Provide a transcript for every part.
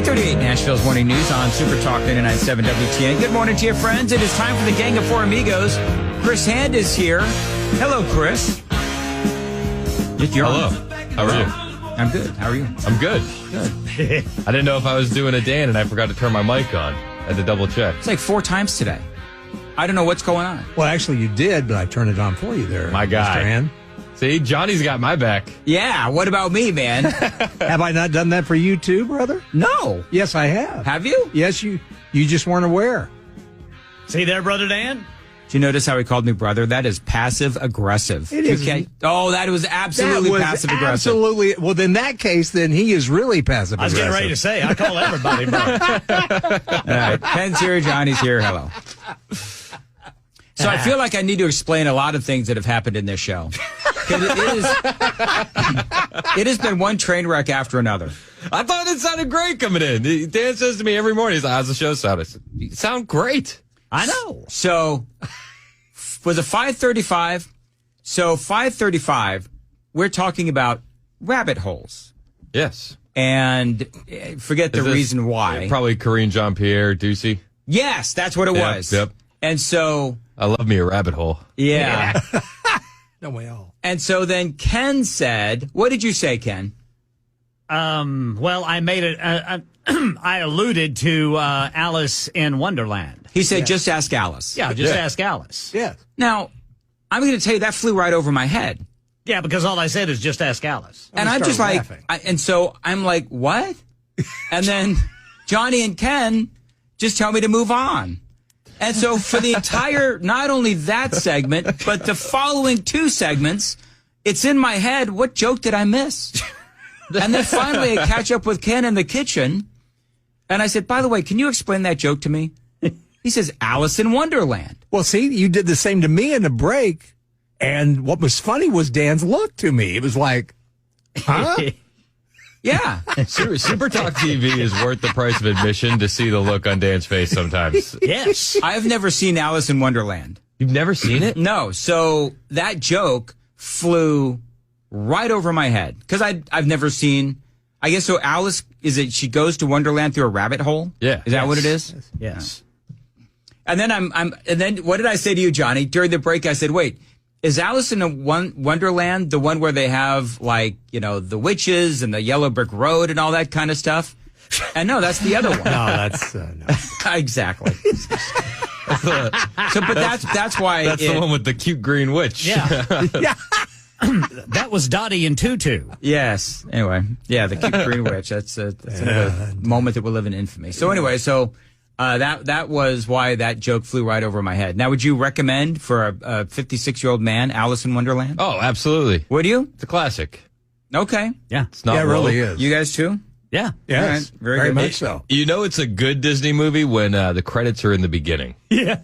8:38, Nashville's Morning News on Super Talk 99.7 WTN. Good morning to you, friends. It is time for the Gang of Four Amigos. Chris Hand is here. Hello, Chris. Hello. How are you? I'm good. How are you? I'm good. Good. I didn't know if I was doing a Dan and I forgot to turn my mic on. I had to double check. It's like 4 times today. I don't know what's going on. Well, actually, you did, but I turned it on for you there, My guy. Mr. Hand. See, Johnny's got my back. Yeah, what about me, man? Have I not done that for you too, brother? No. Yes, I have. Have you? Yes, you just weren't aware. See there, Brother Dan? Do you notice how he called me brother? That is passive-aggressive. It is. Okay. Oh, that was absolutely passive-aggressive. Absolutely. Well, in that case, then he is really passive-aggressive. I was getting ready to say, I call everybody brother. All right. Ken's here. Johnny's here. Hello. So I feel like I need to explain a lot of things that have happened in this show. 'Cause it has been one train wreck after another. I thought it sounded great coming in. Dan says to me every morning, he's like, how's the show sound? I said, you sound great. I know. So was it 5:35? So 5:35, we're talking about rabbit holes. Yes. And forget the reason why. Probably Corinne Jean-Pierre Ducey. Yes, that's what it was. Yep. And so... I love me a rabbit hole. Yeah. Don't we all? And so then Ken said, what did you say, Ken? Well, I made it. I alluded to Alice in Wonderland. He said, just ask Alice. Yeah, just ask Alice. Yes. Now, I'm going to tell you that flew right over my head. Yeah, because all I said is just ask Alice. And I'm just like, and so I'm like, what? And then Johnny and Ken just tell me to move on. And so for the entire, not only that segment, but the following 2 segments, it's in my head, what joke did I miss? And then finally I catch up with Ken in the kitchen, and I said, by the way, can you explain that joke to me? He says, Alice in Wonderland. Well, see, you did the same to me in the break, and what was funny was Dan's look to me. It was like, huh? Yeah. Super Talk TV is worth the price of admission to see the look on Dan's face sometimes. Yes. I've never seen Alice in Wonderland. You've never seen it? No. So that joke flew right over my head because I've never seen. I guess so. Alice, is it? She goes to Wonderland through a rabbit hole. Yeah. Is that what it is? Yes. And then and then what did I say to you, Johnny? During the break, I said, "Wait, is Alice in Wonderland the one where they have like the witches and the yellow brick road and all that kind of stuff?" And no, that's the other one. No, that's no. Exactly. But that's why That's the one with the cute green witch. Yeah. Yeah. That was Dottie and Tutu. Yes. Anyway, yeah, the cute green witch. That's another moment that will live in infamy. So anyway, that was why that joke flew right over my head. Now, would you recommend for a 56-year-old man Alice in Wonderland? Oh, absolutely. Would you? It's a classic. Okay. Yeah. It's not Yeah, it really is. You guys too? Yeah. Yes. All right. Very good. much so. You know it's a good Disney movie when the credits are in the beginning. Yeah.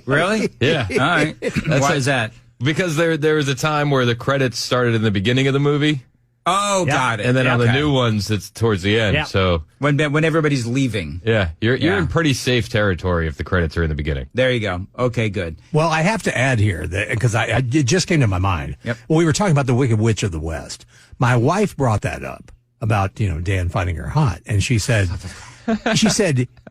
Really? Yeah. All right. Why is that? Because there was a time where the credits started in the beginning of the movie, Oh, Yeah. got it. and then on the Okay. new ones, it's towards the end. Yeah. So, when everybody's leaving. yeah, you're Yeah. in pretty safe territory if the credits are in the beginning. There you go. Okay, good. Well, I have to add here that because it just came to my mind. Yep. Well, we were talking about the Wicked Witch of the West. My wife brought that up about Dan finding her hot, and she said,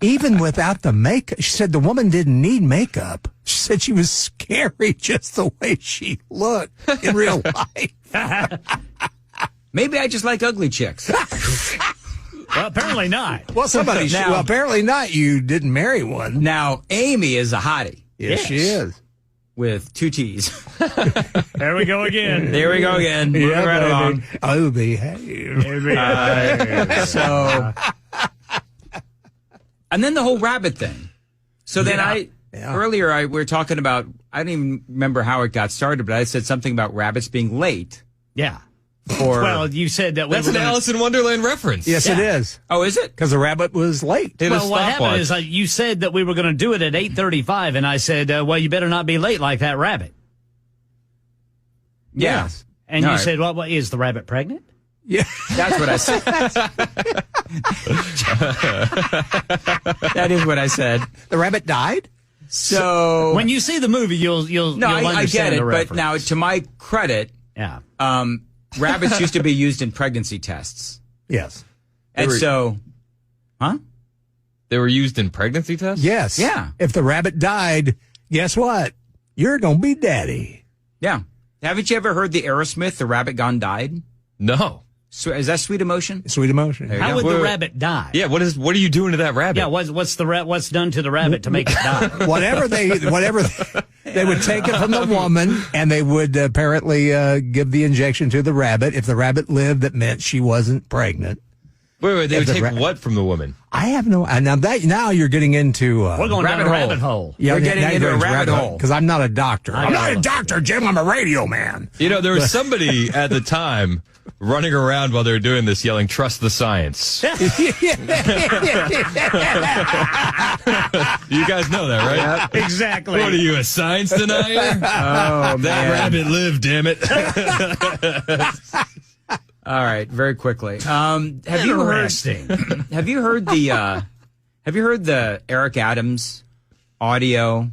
even without the makeup, she said the woman didn't need makeup. She said she was scary just the way she looked in real life. Maybe I just like ugly chicks. Well, apparently not. Well, apparently not. You didn't marry one. Now, Amy is a hottie Yes, she is. with 2 T's. There we go again. There we go again. Moving right baby. along. Oh, behave. So, and then the whole rabbit thing. So then earlier we were talking about, I don't even remember how it got started, but I said something about rabbits being late. Yeah. Or, Well, you said that we That's were an gonna- Alice in Wonderland reference. Yes, it is. oh, is it? Because the rabbit was late. Hit a Well, what happened stopwatch. is you said that we were going to do it at 8:35, and I said, well, you better not be late like that rabbit. Yeah. Yes. And All you right. said, well, is the rabbit pregnant? Yeah. That's what I said. That is what I said. The rabbit died? So When you see the movie, you'll no, I get understand it. the But reference. now, to my credit, Yeah. rabbits used to be used in pregnancy tests. Yes. And so, huh? They were used in pregnancy tests? Yes. Yeah. If the rabbit died, guess what? You're going to be daddy. Yeah. Haven't you ever heard the Aerosmith, The Rabbit Gone Died? No. So, is that Sweet Emotion? Sweet Emotion. There you How go. would the rabbit die? Yeah, what are you doing to that rabbit? Yeah, what's done to the rabbit to make it die? whatever they would take it from the woman, and they would apparently give the injection to the rabbit. If the rabbit lived, that meant she wasn't pregnant. Wait, they would the take what from the woman? I have no. Now you're getting into. We're going down a rabbit hole. Yeah, We're getting into a rabbit hole. Because I'm not a doctor. I'm not a know. doctor, Jim. I'm a radio man. You know, there was somebody at the time running around while they were doing this yelling, "Trust the science." You guys know that, right? Exactly. What are you, a science denier? Oh, That rabbit lived, damn it. All right, very quickly. Have you heard the Eric Adams audio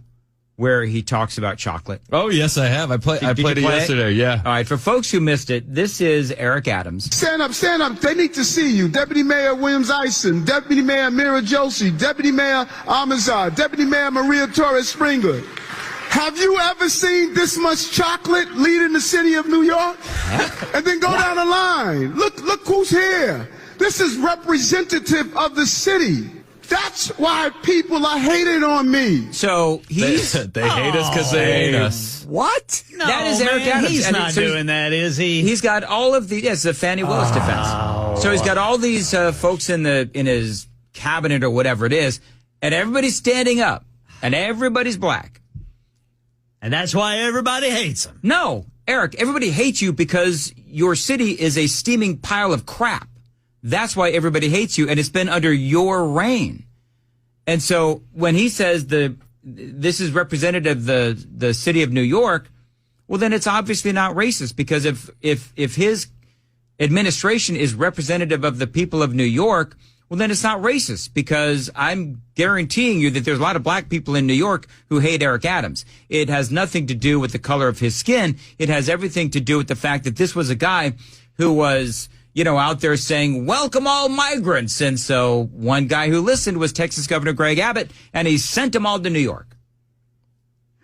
where he talks about chocolate? Oh, yes, I have. I played you it play it? yesterday, yeah. All right, for folks who missed it, this is Eric Adams. Stand up, stand up. They need to see you. Deputy Mayor Williams Ison, Deputy Mayor Mira Joshi, Deputy Mayor Amazar, Deputy Mayor Maria Torres Springer. Have you ever seen this much chocolate leading the city of New York? And then go down the line. Look who's here. This is representative of the city. That's why people are hating on me. So he's They hate us because they hate us. What? No, that is Eric man, Adams. He's And not so doing that, is he? He's got all of the the Fannie Willis defense. So he's got all these folks in his cabinet or whatever it is, and everybody's standing up, and everybody's black. And that's why everybody hates him. No, Eric, everybody hates you because your city is a steaming pile of crap. That's why everybody hates you, and it's been under your reign. And so when he says this is representative of the city of New York, well, then it's obviously not racist, because if his administration is representative of the people of New York, well, then it's not racist, because I'm guaranteeing you that there's a lot of black people in New York who hate Eric Adams. It has nothing to do with the color of his skin. It has everything to do with the fact that this was a guy who was, out there saying, welcome all migrants. And so one guy who listened was Texas Governor Greg Abbott, and he sent them all to New York.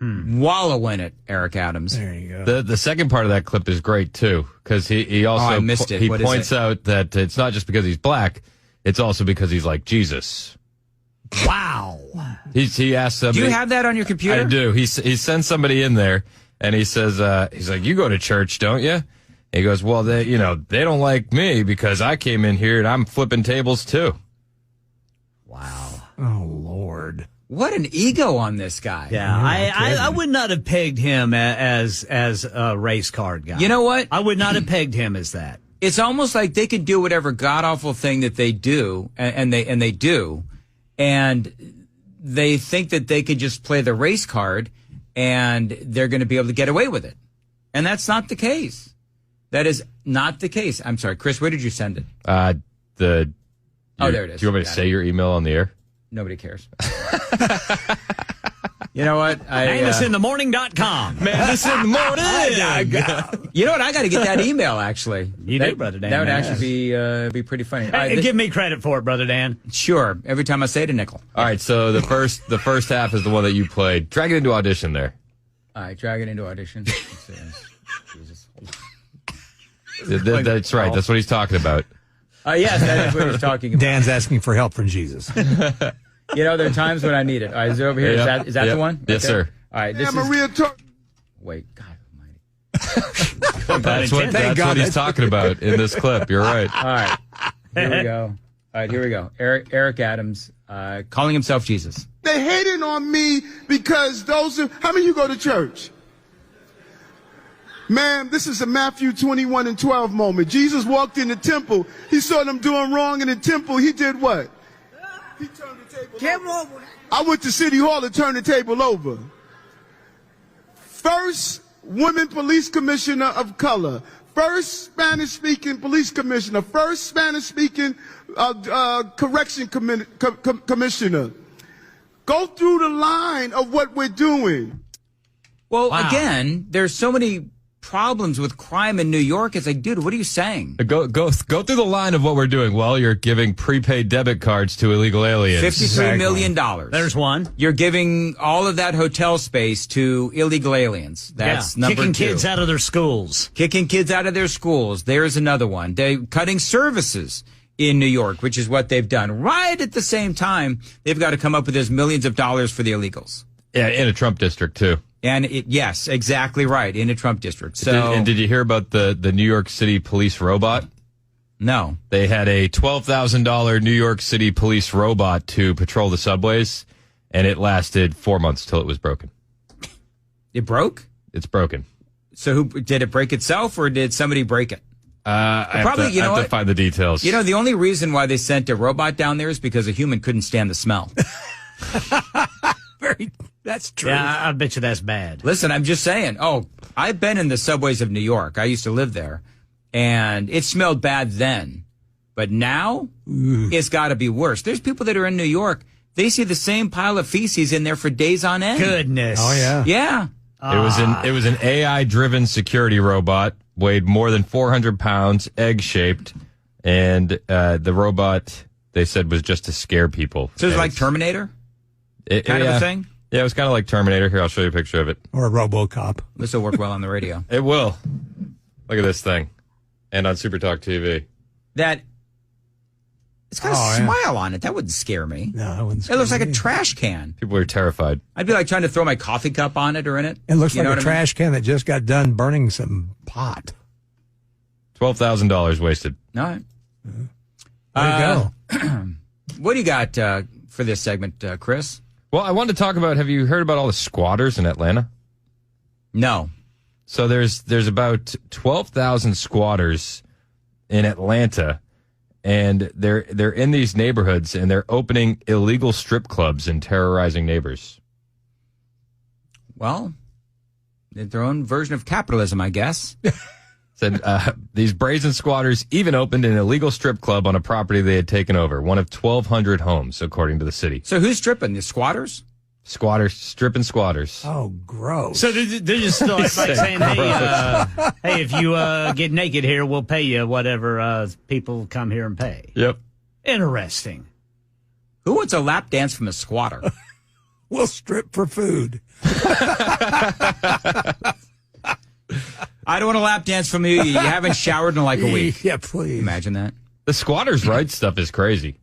Wallow in it, Eric Adams. There you go. The second part of that clip is great, too, because he also I missed it. he What is points it? out that it's not just because he's black, it's also because he's like Jesus. Wow. He asked somebody. Do you have that on your computer? I do. He sends somebody in there, and he says, he's like, you go to church, don't you? He goes, well, they don't like me because I came in here and I'm flipping tables too. Wow. Oh, Lord. What an ego on this guy. Yeah, I would not have pegged him as a race card guy. You know what? I would not have pegged him as that. It's almost like they can do whatever god awful thing that they do, and they do, and they think that they could just play the race card, and they're going to be able to get away with it, and that's not the case. That is not the case. I'm sorry, Chris. Where did you send it? There it is. Do you want me to say your email on the air? Nobody cares. You know what? ManDisInTheMorning.com. ManDisInTheMorning. You know what? I got to get that email, actually. You do, Brother Dan. That would Yes. actually be pretty funny. Hey, give me credit for it, Brother Dan. Sure. Every time I say it, a nickel. All right, so the first half is the one that you played. Drag it into audition there. All right, drag it into audition. Jesus. That's right. That's what he's talking about. Yes, that is what he's talking about. Dan's asking for help from Jesus. There are times when I need it. All right, is it over here? Yep. Is that Yep. the one? Yes, sir. All right, this is... Maria Torres. Wait, God almighty. That's what he's talking about in this clip. You're right. All right, here we go. All right, here we go. Eric Adams calling himself Jesus. They hating on me because how many of you go to church? Man, this is a Matthew 21:12 moment. Jesus walked in the temple. He saw them doing wrong in the temple. He did what? He turned the table over. I went to City Hall to turn the table over. First women police commissioner of color. First Spanish-speaking police commissioner. First Spanish-speaking correction commissioner. Go through the line of what we're doing. Well, Wow. again, there's so many problems with crime in New York. It's like, dude, what are you saying? Go through the line of what we're doing. Well, you're giving prepaid debit cards to illegal aliens. $53 million. There's one. You're giving all of that hotel space to illegal aliens. That's number kicking 2. kids out of their schools. Kicking kids out of their schools. There's another one. They're cutting services in New York, which is what they've done. Right at the same time, they've got to come up with those millions of dollars for the illegals. Yeah, in a Trump district, too. And yes, exactly right, in a Trump district. So, did you hear about the New York City police robot? No. They had a $12,000 New York City police robot to patrol the subways, and it lasted 4 months till it was broken. It broke? It's broken. So did it break itself, or did somebody break it? I have to find the details. You know, the only reason why they sent a robot down there is because a human couldn't stand the smell. That's true. Yeah, I bet you that's bad. Listen, I'm just saying. Oh, I've been in the subways of New York. I used to live there, and it smelled bad then. But now, it's got to be worse. There's people that are in New York. They see the same pile of feces in there for days on end. Goodness. Oh, yeah. Yeah. It was an AI-driven security robot, weighed more than 400 pounds, egg-shaped, and the robot, they said, was just to scare people. So it's like Terminator kind of a thing? Yeah, it was kind of like Terminator. Here, I'll show you a picture of it. Or a RoboCop. This will work well on the radio. It will. Look at this thing. And on Super Talk TV. It's got a smile on it. That wouldn't scare me. No, it wouldn't scare It looks like me. a trash can. People are terrified. I'd be like trying to throw my coffee cup on it or in it. It looks You know like a what I mean? trash can that just got done burning some pot. $12,000 wasted. All right. There you go. What do you got for this segment, Chris? Well, I wanted to talk about, have you heard about all the squatters in Atlanta? No. So there's about 12,000 squatters in Atlanta, and they're in these neighborhoods, and they're opening illegal strip clubs and terrorizing neighbors. Well, their own version of capitalism, I guess. Said these brazen squatters even opened an illegal strip club on a property they had taken over, one of 1,200 homes, according to the city. So who's stripping? The squatters? Squatters, stripping squatters. Oh, gross. So they're just like saying, hey, if you get naked here, we'll pay you whatever people come here and pay. Yep. Interesting. Who wants a lap dance from a squatter? We'll strip for food. I don't want a lap dance from you. You haven't showered in like a week. Yeah, please. Imagine that. The squatters' rights stuff is crazy.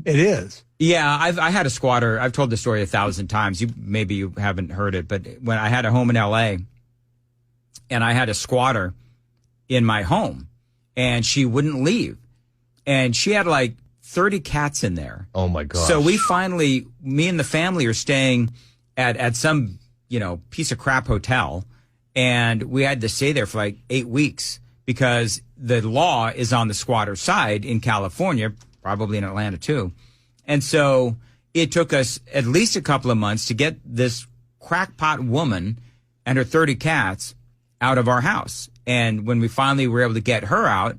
It is. Yeah, I had a squatter. I've told the story 1,000 times. Maybe you haven't heard it, but when I had a home in L.A. and I had a squatter in my home, and she wouldn't leave, and she had like 30 cats in there. Oh my gosh. So me and the family are staying at some piece of crap hotel, and we had to stay there for like 8 weeks because the law is on the squatter side in California, probably in Atlanta too. And so it took us at least a couple of months to get this crackpot woman and her 30 cats out of our house. And when we finally were able to get her out,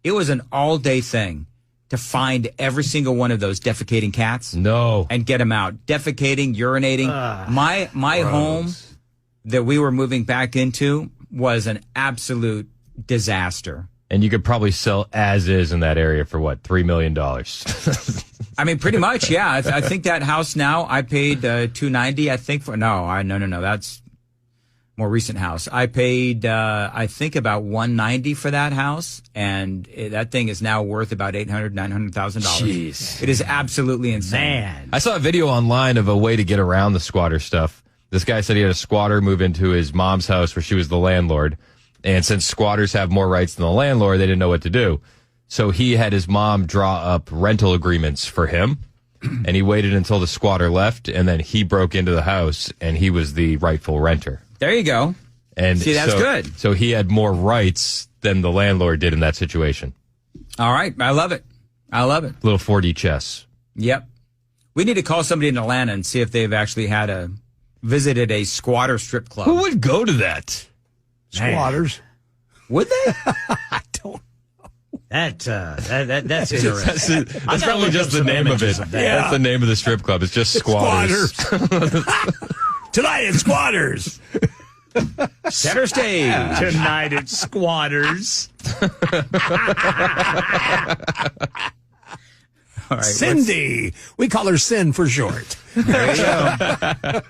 it was an all-day thing to find every single one of those defecating cats. No. And get them out. Defecating, urinating. My home that we were moving back into was an absolute disaster. And you could probably sell as is in that area for what, $3 million? I mean, pretty much, yeah. I think that house now I paid $290. I think for no. That's more recent house. I paid I think about $190 for that house, and that thing is now worth about $800,000-$900,000. Jeez, it is absolutely insane. Man, I saw a video online of a way to get around the squatter stuff. This guy said he had a squatter move into his mom's house where she was the landlord. And since squatters have more rights than the landlord, they didn't know what to do. So he had his mom draw up rental agreements for him, and he waited until the squatter left, and then he broke into the house, and he was the rightful renter. There you go. And see, that's good. So he had more rights than the landlord did in that situation. All right. I love it. Little 4D chess. Yep. We need to call somebody in Atlanta and see if they've actually visited a squatter strip club. Who would go to that? Squatters. Would they? I don't. That's interesting. That's probably just the name of it. That's the name of the strip club. It's just squatters. Tonight it's squatters. Center stage. Tonight at Squatters. All right, Cindy. We call her Sin for short. there you go.